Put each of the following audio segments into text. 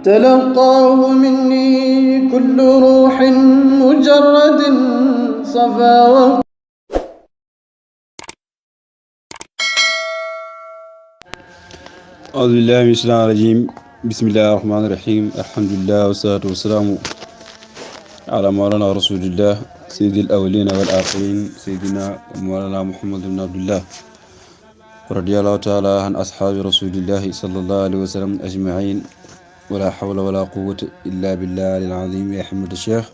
تلقاه مني كل روح مجرد صفا. أعوذ بالله من الشيطان الرجيم. بسم الله الرحمن الرحيم. الحمد لله والصلاة والسلام على مولانا رسول الله سيد الأولين والآخرين سيدنا ومولانا محمد بن عبد الله رضي الله تعالى عن أصحاب رسول الله صلى الله عليه وسلم أجمعين ولا حول ولا قوة إلا بالله العظيم يا حمد الشيخ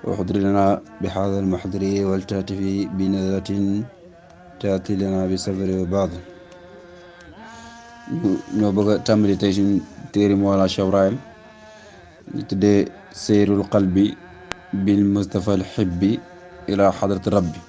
وحضر لنا بهذا المحضر والتأتي بنذرة تأتي لنا بصبر وبعض. ñoo bëgg a tàmbali tey suñ téere Mawlana Cheikh Ibrahim ñu tuddee seyrul qalbi bil Mustafa al xibbi ila xadrati rabbi.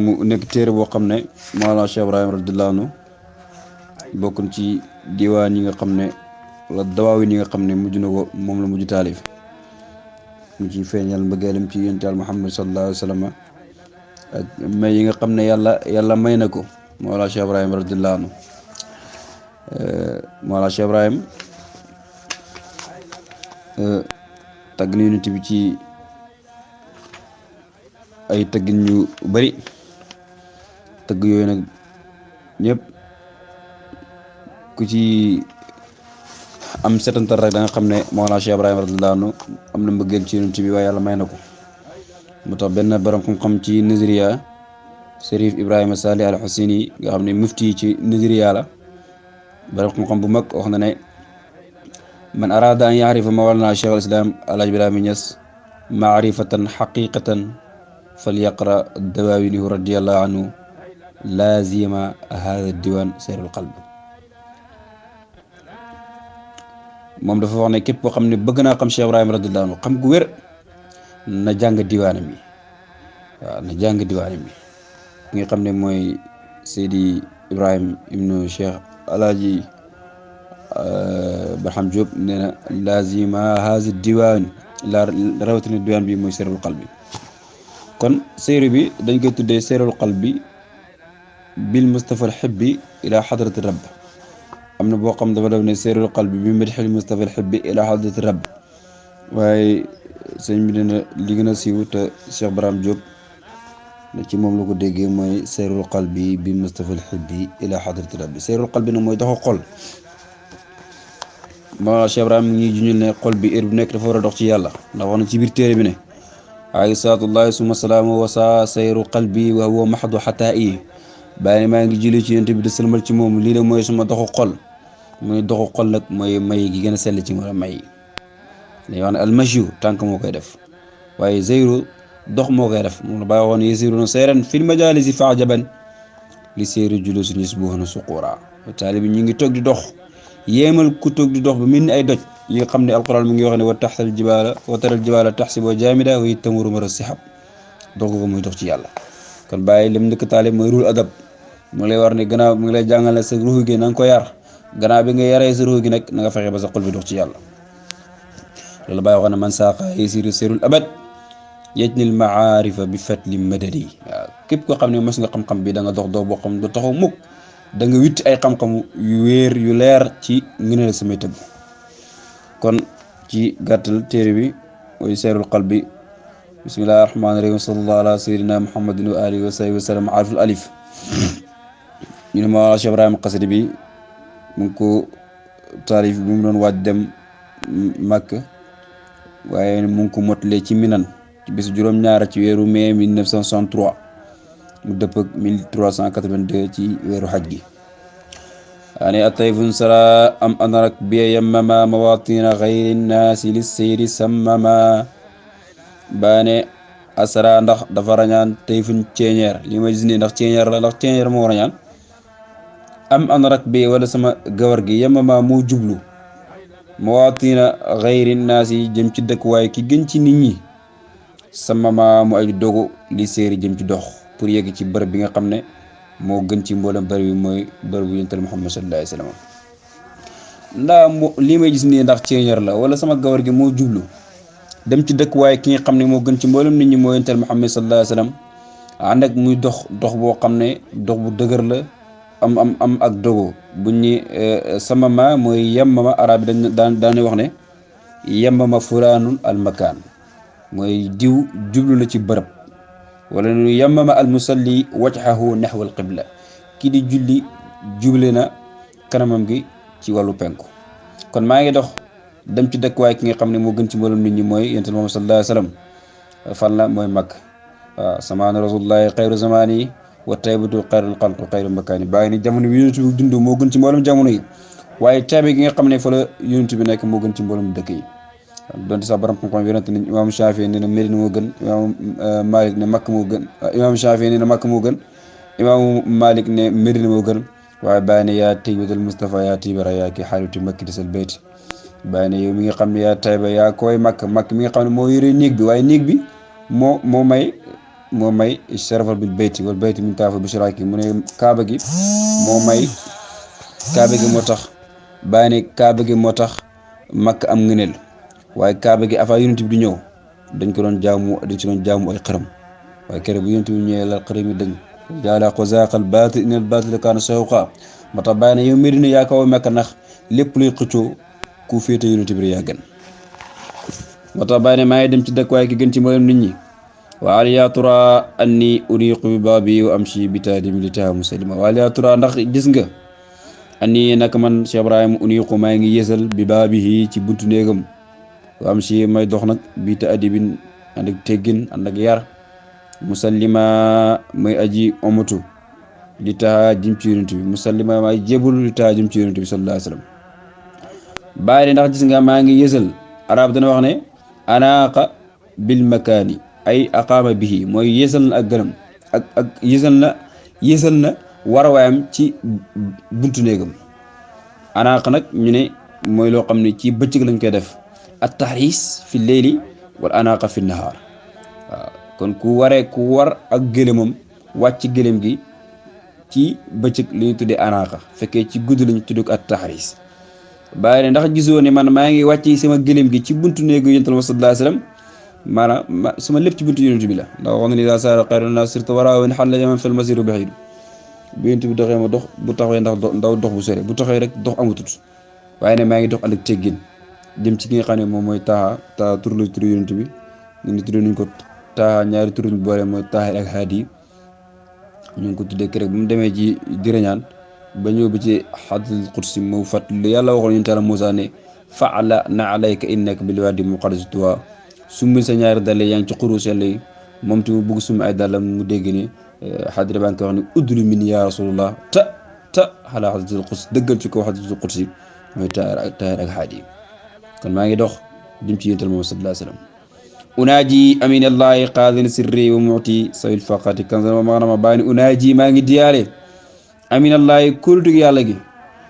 mu nekk téere boo xam ne Mawlana Cheikh Ibrahim radiyallahu anhu bokk ci diwaan yi nga xam ne wala dawaawin yi nga xam ne mujj na ko moom la mujj taalif mu ci feeñal mbëggeelam ci yonent Yàlla Muhammad sallallahu alayhi wa sallam ak may yi nga xam ne yàlla may na ko Mawlana Cheikh Ibrahim radiyallahu anhu. Mawlana Cheikh Ibrahim tagg na Yonent bi ci ay tëggin yu bari. tëgg yooyu nag ñëpp ku ci am setantal rek da nga xam ne Mawlana Cheikh Ibrahim radiyallahu anhu am na mbëggeel ci Yonent bi waaye yàlla may na ko. moo tax benn borom xam-xam ci Nigeria Serif Ibrahima Salih al Husseini nga xam ne mufti ci Nigeria la borom xam-xam bu mag wax na ne man arada an yaarifa mawlana Cheikh al Islam Alhaji Ibrahima Niass maarifatan xaqiqatan falyaqra dawaawinihu radiyallahu anhu laazima hada diwan seyrul qalb. moom dafa wax ne képp koo xam ne bëgg naa xam Cheikh Ibrahima radiyallahu anhu xam gu wér na jàng diwaanam yi. waaw na jàng diwaanam yi nga xam ne mooy Seydi Ibrahim ibnu Cheikh Alhaji Barham Diop nee na lazima hazi diwaan la rawatina diwaan bi mooy seyrul qalbi. kon seyru bi dañ koy tuddee seyrul qalbi bil Mustafa al xibbi ila xadrati rabb. am na boo xam dafa def ne seyrul qalbi bi madxil Mustafa al xibbi ila xadrati rabb waaye sëñ bi nee na li gën a siiw te Cheikh Barham Diop ci moom la ko déggee mooy seyrul qalbi bi Mustafa al xibbi ila xadrati rabbi. seyrul qalbi nag mooy doxu xol. Mawlana Cheikh Ibrahim mi ngi junjul ne xol bi heure bu nekk dafa war a dox ci yàlla ndax wax na ci biir téere bi ne alayhi salaatullahi summa salaamu wa saa seyru qalbi wa huwa maxdu xataa yi bàyyi ne maa ngi julli ci yonent bi di sëlmal ci moom lii de mooy suma doxu xol. muy doxu xol nag mooy may gi gën a sell ci wala may dañuy wax ne almashu tànk moo koy def waaye seyru dox moo koy def moom la bàyyi waxoon yasiruuna sayran fil majaalisi fa'jaban li seyri juluusin yusbihuuna suquura. taalibi ñu ngi toog di dox yéemal ku toog di dox ba mel ni ay doj yi nga xam ne alquran mi ngi wax ne wa taral jibaala taxsibuhaa jaamida wa hiya tamurru marra sihab. dox ko muy dox ci yàlla. kon bàyyi lim ndëkk taalib mooy ruul adab mu ngi lay war ne gannaaw mu ngi lay jàngal ne sa ruux gi na nga ko yar gannaaw bi nga yaree sa ruux gi nag na nga fexe ba sa xol bi dox ci yàlla. loolu bàyyi wax ne man saaqa yasiru seyrul abad yajnil maarifa bi fatli madadi. waaw képp koo xam ne mos nga xam-xam bi da nga dox doo boo xam du taxaw mukk da nga witti ay xam-xam yu wéer yu leer ci ngëneel samay tëgg. kon ci gàttal téere bi mooy seyrul qalbi. bismillahi rahmaani rahim sallallahu ala sayyidina muhammadin wa alihi wa sahbihi wa sallam arful alif. ñu ne ma Cheikh Ibrahima xasida bi mu ngi ko taalif bi mu doon waaj dem Makka waaye mu ngi ko motalee ci Minan ci bis juróom-ñaar ci weeru mai 1963 mu dëpp ak 1382 ci weeru xaj gi. ani atayfun sara am anarak bi yammama mawatina xayri naasi li seyri sammama. baane asara ndax dafa rañaan tayfun ceeñeer li ma gis nii ndax ceeñeer la ndax ceeñeer moo rañaan am anarak bi wala sama gawar gi yammama moo jublu mawatina xayri naasi jëm ci dëkkuwaay ki gën ci nit ñi sammama mu ay dogu li séeri jëm ci dox pour yegg ci bërëb bi nga xam ne moo gën ci mboolem bërëb bi mooy bërëb bu yonental Muhammad sallallahu alayhi wa sallam. ndax lii may gis nii ndax ceeñeer la wala sama gawar gi moo jublu dem ci dëkkuwaay ki nga xam ne moo gën ci mboolem nit ñi moo yonental Muhammad sallallahu alayhi wa sallam ànd ak muy dox boo xam ne dox bu dëgër la am ak dogo buñ ni samama mooy yemmama arab yi dañuy wax ne yemmama fulaanun al makaan mooy diw jublu na ci bërëb wala nu yemmama al musalli wajhahu nahwa al qibla kii di julli juble na kanamam gi ci wàllu penku kon maa ngi dox dem ci dëkkuwaay ki nga xam ne moo gën ci mboolem nit ñi mooy yonent Muhammad sallallahu alayhi wa sallam fan la mooy Makka waaw samaana rasulullahi xayru zamani wa taybatu xayrul xalqi xayru makaani bàyyi ni jamono bi yonent bi dund moo gën ci mboolem jamono yi waaye taabe gi nga xam ne fa la yonent bi nekk moo gën ci mboolem dëkk yi donte sax borom xam-xam yonent ni imam Shaafi nee na Medina moo gën imam Malik ne Makka moo gën imam Shaafi nee na Makka moo gën imam Malik ne Medina moo gën waaye bàyyi ne yaa taybatal Mustafa yaa tibara yaa ki xaalitu makki sal bayt bàyyi ne yow mi nga xam ne yaa tayba yaa koy Makka mi nga xam ne moo yore néeg bi waaye néeg bi moo may sharafal bil bayti wal bayti min taafa bi shiraki mu ne kaaba gi moo may kaaba gi moo tax bàyyi ne kaaba gi moo tax Makka am ngëneel waaye kaaba gi avant yonent bi di ñëw dañ ci doon jaamu ay xërëm waaye kere bu yonent bi ñëwee la xërëm yi dañ jaala ko zaaqal baatil inal baatila kaana zahuuqa moo tax bàyyi ne yow Medina yaa kaw Makka ndax lépp luy xëccoo ku féete yonent bi yaa gën moo tax bàyyi ne maa ngi dem ci dëkk waaye ki gën ci mboolem nit ñi wa al yaa tura anni uriqu bi baabi wa amshi bi taadim li taha muslima wa al yaa tura ndax gis nga anni naka man Cheikh Ibrahima uniqu maa ngi yéesal bi baabihi ci buntu néegam wa amshi may dox nag bi taadibin ànd ak teggin ànd ak yar musallima may aji omatu li taha jëm ci yonent bi musallima may jébul li taha jëm ci yonent bi sallallahu alayhi wa sallam bàyyi ndax gis nga maa ngi yéesal arab dana wax ne anaaqa bil makaani ay aqaama bihi mooy yéesal na ak gënam ak yéesal na warawaayam ci buntu néegam anaaqa nag ñu ne mooy loo xam ne ci bëccëg lañ koy def at tahriis fi leyli wal anaaqa fi nahaar waaw kon ku war ak gëlëmam wàcc gëlëm gi ci bëccëg li ñu tuddee anaaqa fekkee ci guddi lañu tuddee ko at tahriis bàyyi ne ndax gisoo ne man maa ngi wàcc sama gëlëm gi ci buntu néegu yonent bi sallallahu alayhi wa sallam maanaam sama lépp ci buntu yonent bi la ndax wax na ni daa saara xayru naas sirta waraa wa xalla yaman fil masiru baxiidu bu yonent bi doxee ma dox bu taxawee ndaw dox bu sore bu taxawee rek dox amatut waaye ne maa ngi dox ànd ak teggin jëm ci ki nga xam ne moom mooy taaha tur la tur yonent bi ñu ngi tuddee nuñ ko taaha ñaari tur ñu boole mooy taaha ak haadi ñu ngi ko tuddee rek bu mu demee ci dirañaan ba ñëw bi ci hadiisul qudsi moo fàttali yàlla waxoon yonent Yàlla Muusaa ne fa'ala na alayka innaka bil waadi muqaddas tuwa summi sa ñaari dàll yaa ngi ci xuru sell yi moom tamit bëgg summi ay dàllam mu dégg ni xadira baa ngi koy wax ne udlu min ya rasulullah ta xalaa hadiisul qudsi dëggal ci kaw hadiisul qudsi mooy taahir ak haadi kon maa ngi dox jëm ci yonent Muhammad sallallahu alayhi wa sallam unaaji aminallahi qaadin sirri wa mu'ti sawil faqati kanzan wa magnama baani unaaji maa ngi diyaale aminallahi kóolutug yàlla gi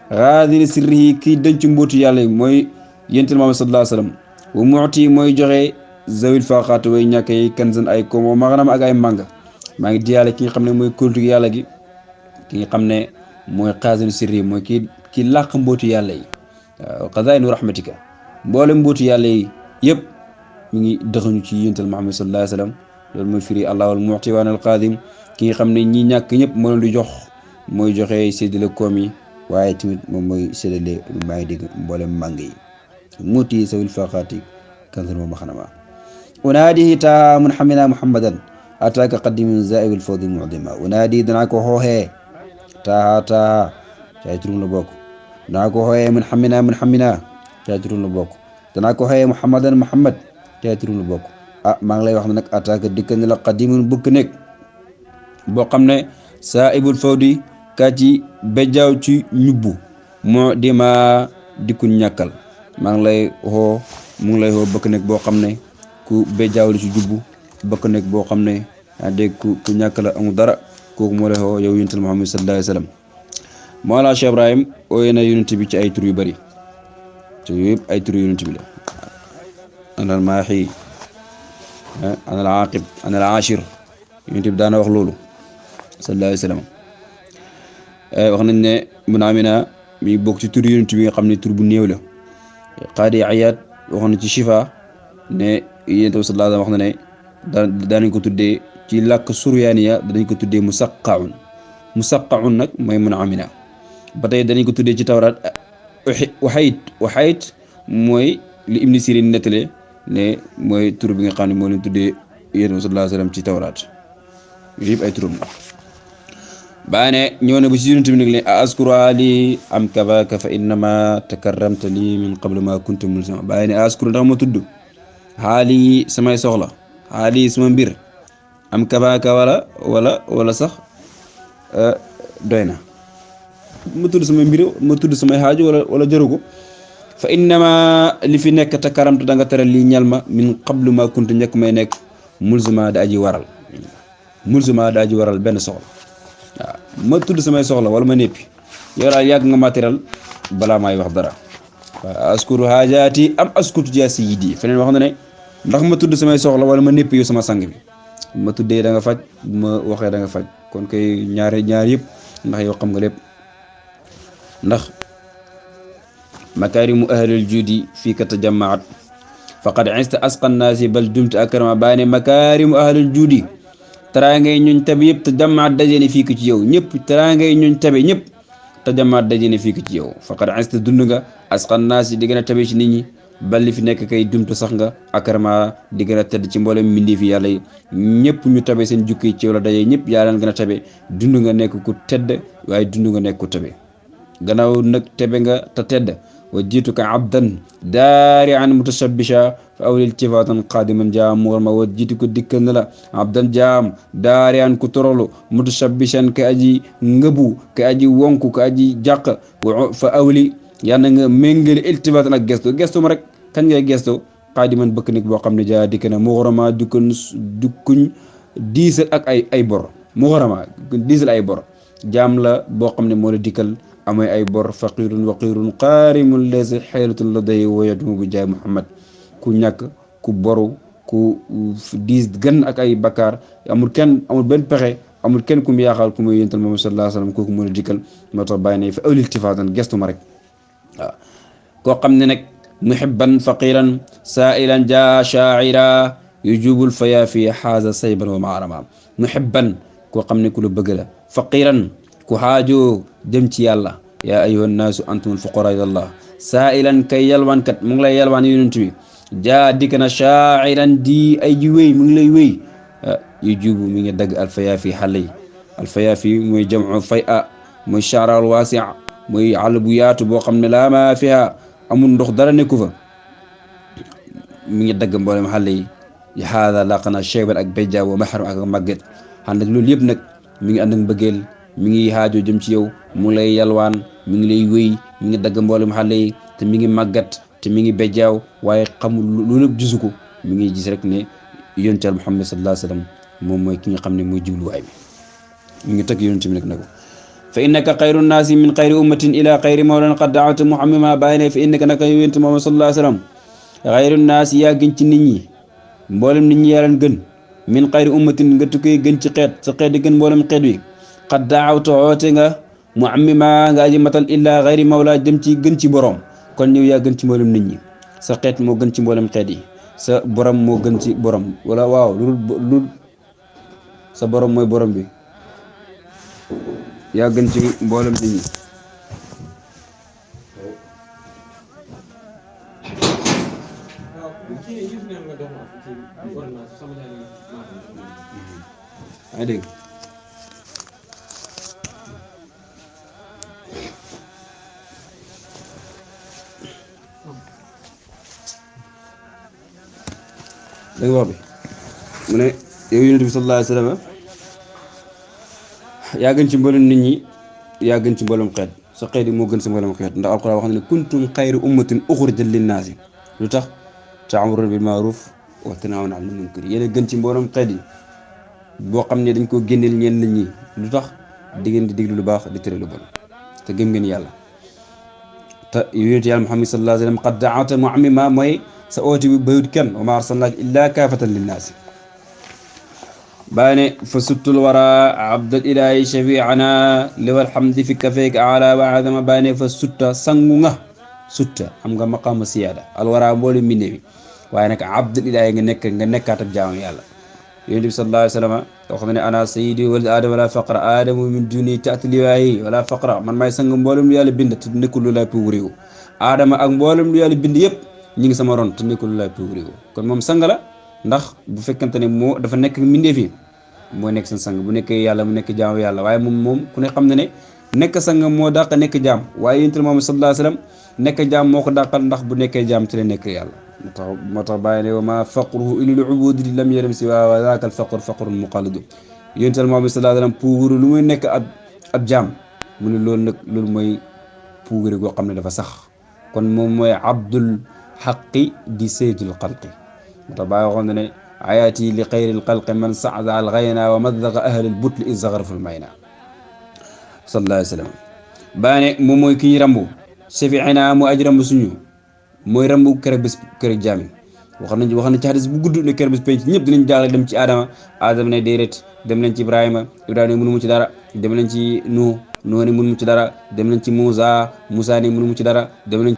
qaadin sirri kii denc mbóotu yàlla gi mooy yonent Muhammad sallallahu alayhi wa sallam wa mu'ti mooy joxe zawil faqati way ñàkk yi kanzan ay koom wa magnama ak ay màng maa ngi diyaale ki nga xam ne mooy kóolutug yàlla gi ki nga xam ne mooy qaadin sirri mooy kii làq mbóotu yàlla yi qazaa'inu rahmatika mboole mbóotu yàlla yi yëpp mi ngi dëxañu ci yonent Muhammad sallallahu alayhi wa sallam loolu mooy firi allahul mu'ti wa anal qaadim ki nga xam ne ñi ñàkk ñëpp moo leen di jox mooy joxe séddale koom yi waaye tamit moom mooy séddale maa ngi dégg mboolem màng yi muuti sawil faqaati kanzan wa maxnama unaadihi taa mun xamina muhammadan ataaka qadimin zaibil fawdi mu'dima unaadi danaa ko xooxee taa caay turum la bokk danaa ko xooxee mun xamina caay turum la bokk danaa ko xooxee muhammad caay turum la bokk maa ngi lay wax ne nag ataaka dikkal ne la qadimun bëkk nekk boo xam ne saibul fawdi kaa ci bejjaaw ci ñubbu moo di ma dikkul ñàkkal maa ngi lay xoo mu ngi lay xoo bëkk nekk boo xam ne ku bejjaaw li ci jubbu bëkk nekk boo xam ne dégg ku ñàkk la amul dara kooku moo lay xoo yow yonent Muhammad sallallahu alayhi wa sallam Mawlana Cheikh Ibrahim ooyee na yonent bi ci ay tur yu bëri te yooyu yëpp ay tur yonent bi la ana al maaxi ana al aaqib ana al aashir yonent bi daana wax loolu sallallahu alayhi wa sallam wax nañ ne mun amina mi bokk ci tur yonent bi nga xam ne tur bu néew la qaadi ayaat wax na ci shifa ne yonent bi sallallahu alayhi wa sallam wax na ne daanañ ko tuddee ci làkk suryaaniya danañ ko tuddee musaqqaun musaqqaun nag mooy mun amina ba tey danañ ko tuddee ci tawraat waxayit mooy li Ibn Sirin nettalee ne mooy tur bi nga xam ne moo leen tuddee yéen sallallahu alayhi wa sallam ci tawraat yooyu yëpp ay turam la baa ne ñëw na ba ci yonent bi nag leen a askuru ali am kabaka fa innama takarramta li min qabl ma kuntu mulsima baa ne a askuru ndax ma tudd xaali samay soxla xaali sama mbir am kabaka wala sax doy na ma tudd samay mbir ma tudd samay xaaju wala jaru ko fa innama li fi nekk takaramtu da nga teral lii ñal ma min qablu ma kuntu njëkk may nekk mulsima da aji waral benn soxla waaw ma tudd samay soxla wala ma néppi yow daal yàgg nga matériel balaa maay wax dara waaw askuru haajaati am askutu ja sayyidi feneen wax na ne ndax ma tudd samay soxla wala ma néppi yow sama sang bi ma tuddee da nga faj ma waxee da nga faj kon koy ñaar yëpp ndax yow xam nga lépp ndax makarimu ahlil juudi fii ka tajammaat faqad ista asqa nnaasi bal dumta akrama baane makarimu ahlil juudi teraangay ñuñ tabe yëpp te jamaat daje ne fii ko ci yow ñëpp teraangay ñuñ tabe ñëpp te jamaat daje ne fii ko ci yow faqad ista dund nga asqan naas di gën a tabe ci nit ñi bal li fi nekk kay dumtu sax nga akrama di gën a tedd ci mboolem mbindee fi yàlla yi ñëpp ñu tabe seen jukki ci yow la daje ñëpp yaa leen gën a tabe dund nga nekk ku tedd waaye dund nga nekk ku tabe gannaaw nag tabe nga te tedd wa jiituka abdan daarian mutashabbisha fa awlil tifatan qadiman jaam mugarma wa jiitu ko dikkal na la abdan jaam daarian ku torolu mutashabbishan ka aji ngëbu ka aji wonku ka aji jàq fa awli yàlla nga méngale iltifatan ak gestu ma rek kañ ngay gestu qadiman bëkk nit boo xam ne jaa dikk na mugarma dukkuñ diisal ak ay bor mugarma diisal ay bor jaam la boo xam ne moo la dikkal amay ay bor faqirun waqirun qaarimun laysa xeelatun la day woyatu bu jaay Muhammad ku ñàkk ku boru ku diis gën ak ay bakkaar amul benn pexe amul kenn ku mu yaakaar ku muy yéntal Muhammad sallallahu alayhi wa sallam kooku mën a dikkal moo tax bàyyi na fa awlil tifatan gestu ma rek waaw koo xam ne nag muhibban faqiran saailan ja shaa'ira yujubul faya fi xaaza sayban wa maarama muhibban koo xam ne ku la bëgg la faqiran ku xaajoo jëm ci yàlla yaa ayyuhan naasu antumul fuqaraa ilallah saailan kay yalwaankat mu ngi lay yalwaan yonent bi jaa dikk na shaa'iran di ay ji wéy mu ngi lay wéy yu jubu mi ngi dagg alfayaafi xale yi alfayaafi mooy jamcu fay'a mooy sha'ral waasi' mooy àll bu yaatu boo xam ne laa maa fiha amul ndox dara nekku fa mi ngi dagg mboolem xale yi haada laqana shayban ak béjjaa wa mahram ak màgget ànd ak loolu yëpp nag mi ngi ànd ak mbëggeel mi ngi xaajoo jëm ci yow mu lay yalwaan mi ngi lay wéy mi ngi dagg mboolem xale yi te mi ngi màggat te mi ngi bejjaaw waaye xamul loolu lépp gisu ko mi ngi gis rek ne yonent Yàlla Muhammad sallallahu alayhi wa sallam moom mooy ki nga xam ne mooy jubluwaay bi mi ngi tëgg yonent bi nag na ko fa innaka xayru nnaasi min xayri ummatin ila xayri mawlan qad daawta muhammima bàyyi ne fa innaka naka yonent Muhammad sallallahu alayhi wa sallam xayru nnaasi yaa gën ci nit ñi mboolem nit ñi yaa leen gën min xayri ummatin nga tukkee gën ci xeet sa xeet di gën mboolem xeet wi qad daawta woote nga muhammima nga aji matal illa xayri mawla jëm ci gën ci borom kon ñëw yaa gën ci mboolem nit ñi sa xeet moo gën ci mboolem xeet yi sa borom moo gën ci borom wala waaw lu sa borom mooy borom bi yaa gën ci mboolem nit ñi ay dégg dégg nga wax bi mu ne yow yonent bi sallallahu alayhi wa sallam yaa gën ci mboolem nit ñi yaa gën ci mboolem xeet sa xeet yi moo gën ci mboolem xeet ndax alquran wax na ne kuntum xayra ummatin uxrijat linnaasi lu tax ta'muruna bil ma'ruf wa tanhawna 'anil munkar yéen a gën ci mboolem xeet yi boo xam ne dañ koo génneel ñeen nit ñi lu tax di ngeen di diglu lu baax di tere lu bon te gëm ngeen yàlla te yonent yàlla Muhammad sallallahu alayhi wa sallam qad da'awta mu'ammima mooy sa oote bi bayut kenn wa maa arsalnaaka illaa kaafatan linnaasi baane fa suttul wara abdal ilaahi shafi'ana liwal hamdi fi kafeek ala wa adama baane fa sutta sangu nga sutta xam nga maqaama siyaada alwara mboole mbinde bi waaye nag abdal ilaahi nga nekkaat ak jaamu yàlla yonent bi sallallahu alayhi wa sallam wax na ne ana sayyidi walad aadama wala faqra aadamu min duni taati liwaayi wala faqra man maay sang mboolem lu yàlla bind te nekkul lu lay puuréewu aadama ak mboolem lu yàlla bind yëpp ñi ngi sama ron te nekkul lu lay puuréewu kon moom sang la ndax bu fekkente ne moo dafa nekk mbindeef yi mooy nekk seen sang bu nekkee yàlla mu nekk jaamu yàlla waaye moom ku ne xam ne nekk sang moo dàq nekk jaam waaye yonent Muhammad sallallahu alayhi wa sallam nekk jaam moo ko dàqal ndax bu nekkee jaam ci la nekk yàlla moo tax bàyyi ne wa ma faqruhu ilal ubudi lam yaram si wa zaaka al faqr faqrun muqalladu yonent Muhammad sallallahu alayhi wa sallam puuguru lu muy nekk ab jaam mu ne loolu mooy puuguru goo xam ne dafa sax kon moom mooy abdul xaqi di sayyidul xalqi moo tax bàyyi waxoon ne ayaati li xayril xalqi man saada al xayna wa maddaqa ahlal butli is zagaraful mayna sallallahu alayhi wa sallam bàyyi ne moom mooy ki ñu rambu shafiina mu aji rambu suñu mooy rambu keroog bés keroog jaami wax na ci xadis bu gudd ne keroog bés penc ñëpp dinañ jaaxle dem ci Adama ne déedéet dem leen ci Ibrahima ne mënu mu ci dara dem leen ci Nuh ne mënu mu ci dara dem leen ci Moussa ne mënu mu ci dara dem leen